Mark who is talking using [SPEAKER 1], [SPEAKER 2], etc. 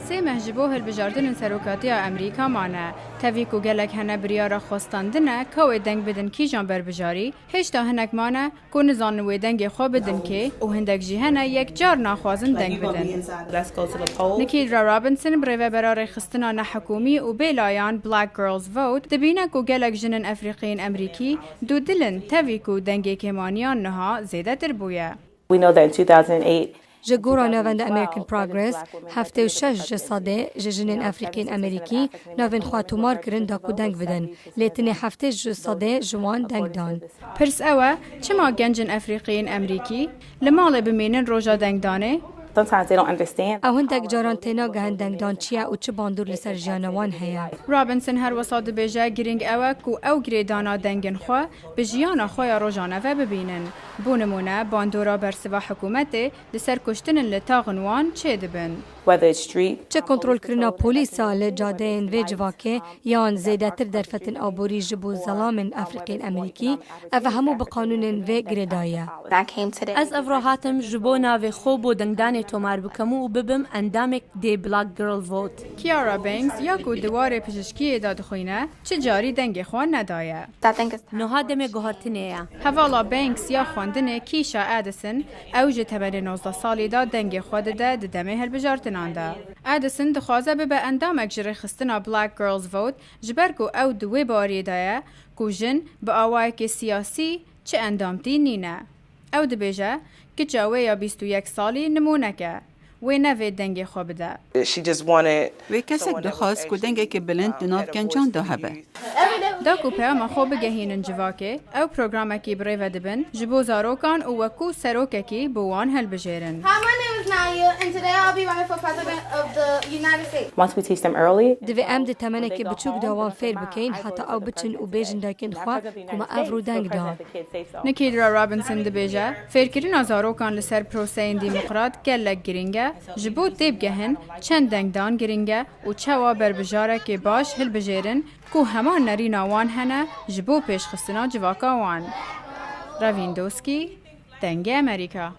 [SPEAKER 1] سه مهجبو هلبجاردن سروکاتیا امریکا مانه تاویکو گلک هنه بریارا خواستاندنه که دنگ بدن کی جان بربجاری هشتا هنک مانه که نزانوی دنگ خواه بدن که و هندک جی هنه یک جار ناخوازن دنگ بدن. نکیدرا رابنسون بریوه برای خستنان حکومی و بیلایان Black Girls Vote دبینه که گلک جنن افریقین امریکی دو دلن تاویکو دنگ کمانیان نها زیده تر بویه.
[SPEAKER 2] We know that in 2008
[SPEAKER 3] جگورا نوند امریکن پروگرس هفته و شش جساده جنین افریقین امریکی نوند خواتومار کرن دا کو دنگ بدن لیتن هفته جساده جوان دنگ دان.
[SPEAKER 1] پرس اوه چما گنجن افریقین امریکی لماله بمینن روژا دنگ دانه؟
[SPEAKER 2] sometimes they don't understand.
[SPEAKER 3] او هندک جاران تینا گهن دنگ دان چیه و چه باندور لسر جانوان هیا.
[SPEAKER 1] رابنسون هر وسط بیجه گرینگ اوه کو او گریدانا دنگن خواه به جیانا خواه روزانه و ببینن. بونمونه باندورا برسوا حکومته لسر کشتن لتاغنوان چه دبن؟
[SPEAKER 2] Whether it's street
[SPEAKER 3] چه کنترل کرنا پلیسا لجاده این وی جواکه یان زیادتر درفتن آبوری جبو ظلام افریقین امریکی او همو بقانون وی گردایه.
[SPEAKER 4] از افراحاتم جبو ناوی خوب و دنگدان تومار بکمو و ببم اندامک دی بلاک گرل ووت.
[SPEAKER 1] کیارا بینگز یا کو دوار پزشکی داد خوینه چه جاری دنگ خوان ندایه.
[SPEAKER 4] نوها دم گوهرتنیه.
[SPEAKER 1] حوالا بینگز یا خواندن کیشا ادیسون اوج تبر 19 سالی دا دنگ خود ده دمه هل بجارتنانده. ادیسون دخوازه به اندامک جری خستنا بلاک گرلز ووت جبرگو او دوی باری دایه کو جن به آوایک سیاسی چه اندامتی نینه. او دبیجه که جاوه یا 21 سالی نمونکه و نوید دنگ خواه بده.
[SPEAKER 5] و کسک دخواست که دنگی که بلند دناف گنجان دا هبه.
[SPEAKER 1] دا کوپه ما خواه بگهینن جواکه او پروگرامکی برای و دبن جبو زاروکان و وکو سروککی بوان هل بجیرن.
[SPEAKER 6] Hi, my name is Naya, and today I'll be running for president of the United States.
[SPEAKER 2] once we teach them early,
[SPEAKER 3] دوی ام ده تمنه که بچوک داوان فیر بکین حتی او بچن و بیجن داکن خواه کما افرو دنگ دا.
[SPEAKER 1] نکیدرا رابنسون دبیجه فیرکرین زاروکان لسر پروسین دیمقراط گلک گرینگه جبو تیب گهن چند دنگدان گرینگه و چوا بربجاره که باش هل بجیرن کو همان نرینا وان هنه جبو پیش خستنا جواکا وان. راویندوسکی دنگ امریکا.